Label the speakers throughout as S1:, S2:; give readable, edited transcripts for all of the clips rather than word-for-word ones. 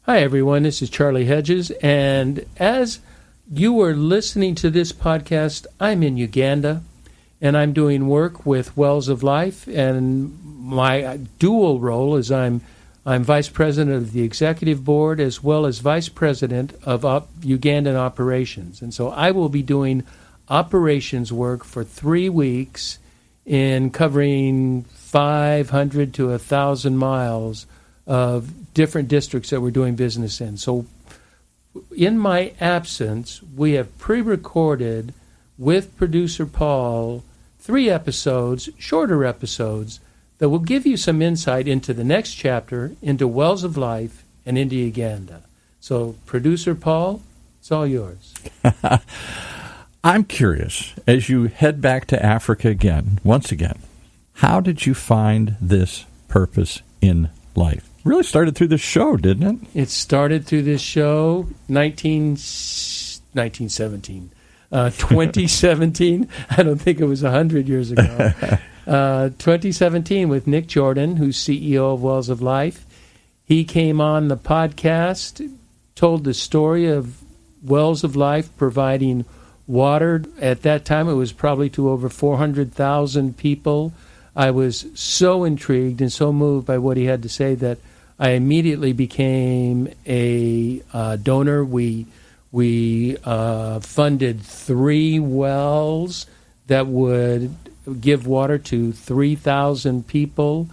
S1: Hi, everyone. This is Charlie Hedges, and as you are listening to this podcast, I'm in Uganda, and I'm doing work with Wells of Life, and my dual role is I'm Vice President of the Executive Board as well as Vice President of Ugandan Operations. And so I will be doing operations work for 3 weeks in covering 500 to 1,000 miles of different districts that we're doing business in. So in my absence, we have pre-recorded with producer Paul 3 episodes, shorter episodes, that will give you some insight into the next chapter, into Wells of Life, and into Uganda. So, producer Paul, it's all yours.
S2: I'm curious, as you head back to Africa once again, how did you find this purpose in life? Really started through this show, didn't it?
S1: It started through this show, 2017. I don't think it was 100 years ago. 2017 with Nick Jordan, who's CEO of Wells of Life. He came on the podcast, told the story of Wells of Life providing water. At that time, it was probably to over 400,000 people. I was so intrigued and so moved by what he had to say that I immediately became a donor. We funded 3 wells that would give water to 3,000 people.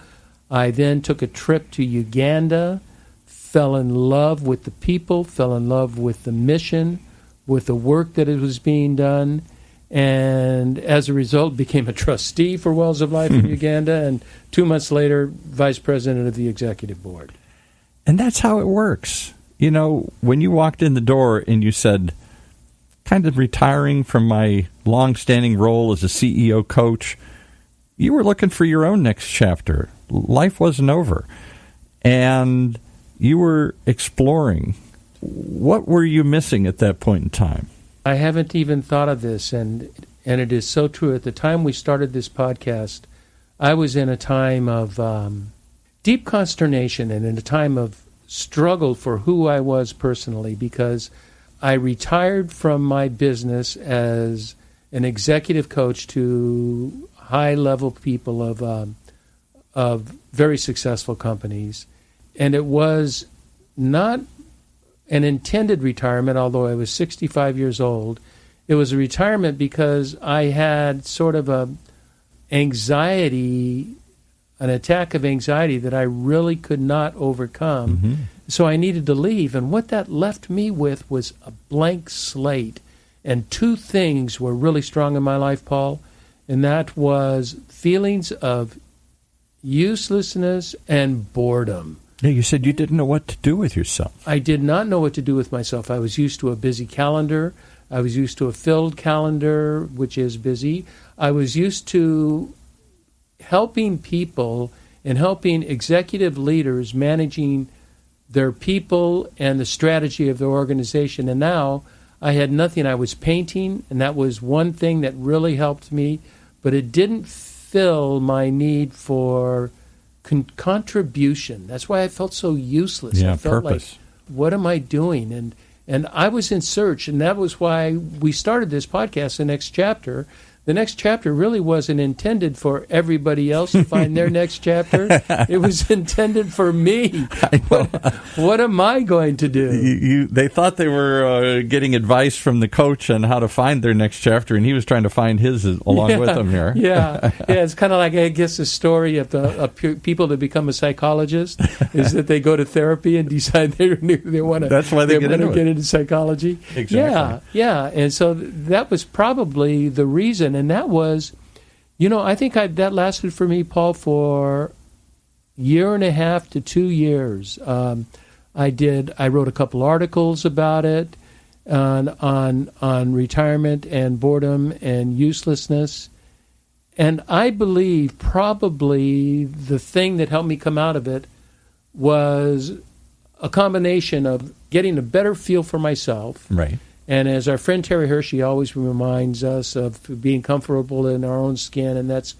S1: I then took a trip to Uganda, fell in love with the people, fell in love with the mission, with the work that it was being done, and as a result became a trustee for Wells of Life in Uganda, and 2 months later, vice president of the executive board.
S2: And that's how it works. You know, when you walked in the door and you said, kind of retiring from my long-standing role as a CEO coach, you were looking for your own next chapter. Life wasn't over. And you were exploring. What were you missing at that point in time?
S1: I haven't even thought of this, and it is so true. At the time we started this podcast, I was in a time of deep consternation and in a time of struggle for who I was personally, because I retired from my business as an executive coach to high-level people of very successful companies. And it was not an intended retirement, although I was 65 years old. It was a retirement because I had sort of an attack of anxiety that I really could not overcome. Mm-hmm. So I needed to leave. And what that left me with was a blank slate. And 2 things were really strong in my life, Paul, and that was feelings of uselessness and boredom.
S2: Yeah, you said you didn't know what to do with yourself.
S1: I did not know what to do with myself. I was used to a busy calendar. I was used to a filled calendar, which is busy. I was used to helping people and helping executive leaders managing their people and the strategy of their organization. And now I had nothing. I was painting, and that was one thing that really helped me, but it didn't fill my need for contribution. That's why I felt so useless.
S2: Yeah,
S1: I felt
S2: purpose.
S1: like, what am I doing? And I was in search, and that was why we started this podcast, The Next Chapter. The next chapter really wasn't intended for everybody else to find their next chapter. It was intended for me. What am I going to do?
S2: They thought they were getting advice from the coach on how to find their next chapter, and he was trying to find his along with them here.
S1: Yeah. It's kind of like, I guess, the story of the people that become a psychologist is that they go to therapy and decide they want to.
S2: That's why they get
S1: into psychology.
S2: Exactly.
S1: Yeah. And so that was probably the reason. And that was, I think that lasted for me, Paul, for 1.5 to 2 years. I wrote a couple articles about it on retirement and boredom and uselessness. And I believe probably the thing that helped me come out of it was a combination of getting a better feel for myself.
S2: Right.
S1: And as our friend Terry Hershey always reminds us of being comfortable in our own skin, and that's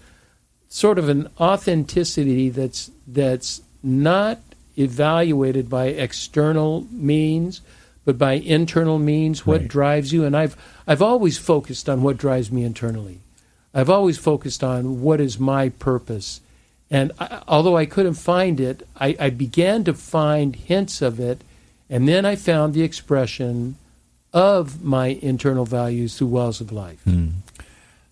S1: sort of an authenticity that's not evaluated by external means, but by internal means, what drives you. And I've always focused on what drives me internally. I've always focused on what is my purpose. And although I couldn't find it, I began to find hints of it, and then I found the expression of my internal values through Wells of Life.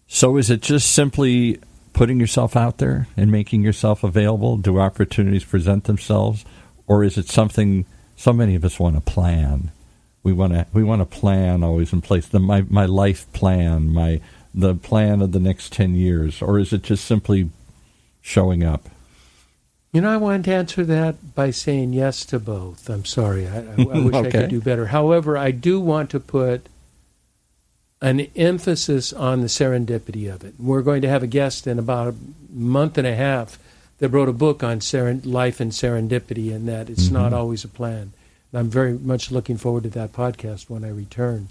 S2: So is it just simply putting yourself out there and making yourself available? Do opportunities present themselves? Or is it something so many of us want to plan? We want to plan always in place. My life plan, the plan of the next 10 years. Or is it just simply showing up?
S1: I wanted to answer that by saying yes to both. I'm sorry. I wish I could do better. However, I do want to put an emphasis on the serendipity of it. We're going to have a guest in about a month and a half that wrote a book on life and serendipity, and that it's not always a plan. And I'm very much looking forward to that podcast when I return.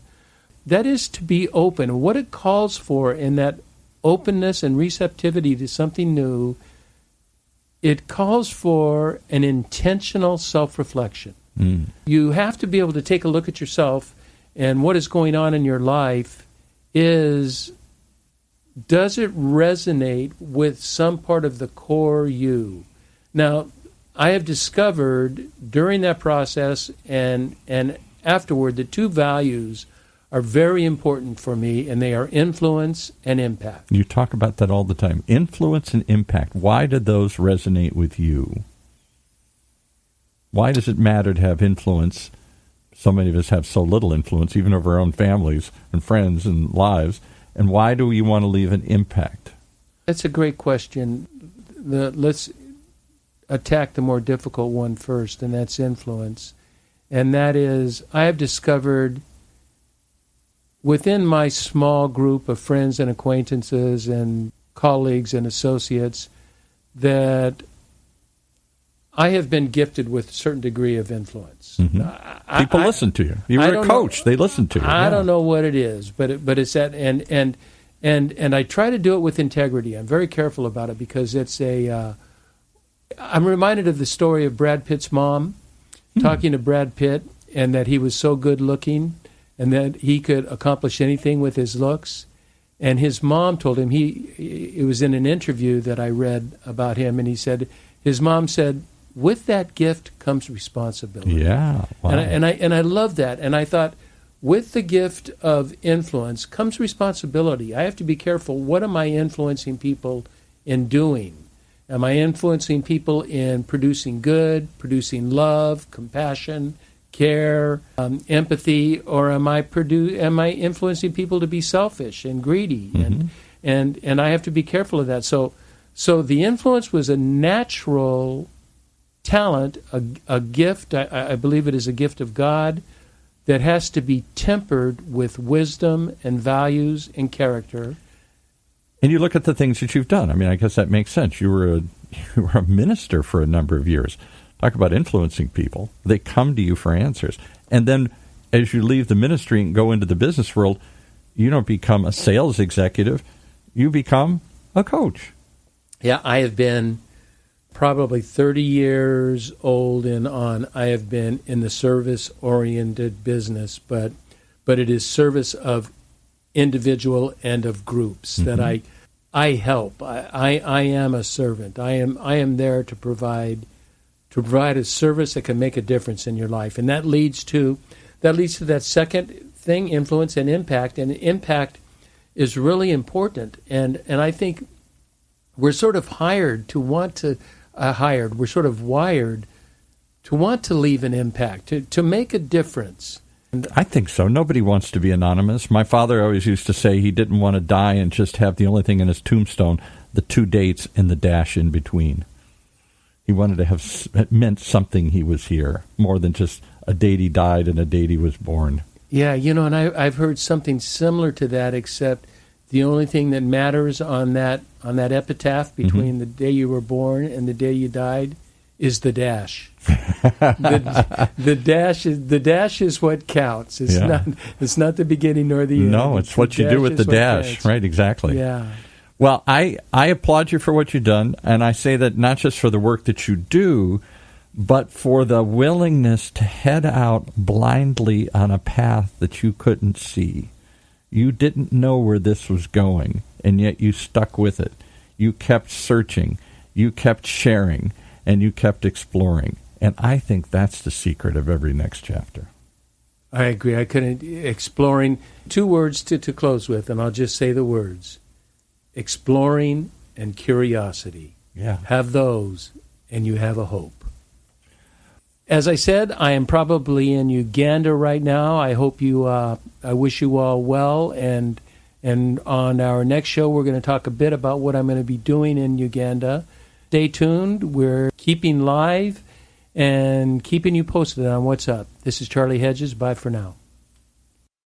S1: That is to be open. And what it calls for in that openness and receptivity to something new, it calls for an intentional self-reflection. You have to be able to take a look at yourself, and what is going on in your life does it resonate with some part of the core you? Now, I have discovered during that process and afterward that two values are very important for me, and they are influence and impact.
S2: You talk about that all the time. Influence and impact. Why do those resonate with you? Why does it matter to have influence? So many of us have so little influence, even over our own families and friends and lives. And why do we want to leave an impact?
S1: That's a great question. Let's attack the more difficult one first, and that's influence. And that is, I have discovered within my small group of friends and acquaintances and colleagues and associates that I have been gifted with a certain degree of influence.
S2: People listen to you. You were a coach. They listen to you.
S1: I don't know what it is, but it's that, and I try to do it with integrity. I'm very careful about it because it's I'm reminded of the story of Brad Pitt's mom talking to Brad Pitt, and that he was so good looking and that he could accomplish anything with his looks. And his mom told him, it was in an interview that I read about him, and his mom said, with that gift comes responsibility.
S2: Yeah. Wow.
S1: And I love that. And I thought, with the gift of influence comes responsibility. I have to be careful. What am I influencing people in doing? Am I influencing people in producing good, producing love, compassion, care, empathy, or am I influencing people to be selfish and greedy? And I have to be careful of that. So the influence was a natural talent, a gift. I believe it is a gift of God that has to be tempered with wisdom and values and character.
S2: And you look at the things that you've done. I mean, I guess that makes sense. You were a minister for a number of years. Talk about influencing people. They come to you for answers. And then as you leave the ministry and go into the business world, you don't become a sales executive. You become a coach.
S1: Yeah, I have been probably 30 years old and on. I have been in the service-oriented business, but it is service of individual and of groups that I help. I am a servant. I am there to provide a service that can make a difference in your life, and that leads to that second thing, influence and impact. And impact is really important, and I think we're sort of hired to want to we're sort of wired to want to leave an impact, to make a difference.
S2: I think so. Nobody wants to be anonymous. My father always used to say he didn't want to die and just have the only thing in his tombstone, the 2 dates and the dash in between. He wanted to have it meant something he was here, more than just a date he died and a date he was born.
S1: Yeah, and I've heard something similar to that, except the only thing that matters on that epitaph between the day you were born and the day you died is the dash. the dash is what counts. It's not the beginning nor the end.
S2: No, it's what you do with the dash. Right, exactly.
S1: Yeah.
S2: Well, I applaud you for what you've done, and I say that not just for the work that you do, but for the willingness to head out blindly on a path that you couldn't see. You didn't know where this was going, and yet you stuck with it. You kept searching, you kept sharing, and you kept exploring. And I think that's the secret of every next chapter.
S1: I agree. I couldn't. Exploring, two words to close with, and I'll just say the words. Exploring and curiosity.
S2: Yeah.
S1: Have those, and you have a hope. As I said, I am probably in Uganda right now. I hope you, I wish you all well, and on our next show, we're going to talk a bit about what I'm going to be doing in Uganda. Stay tuned. We're keeping live and keeping you posted on what's up. This is Charlie Hedges. Bye for now.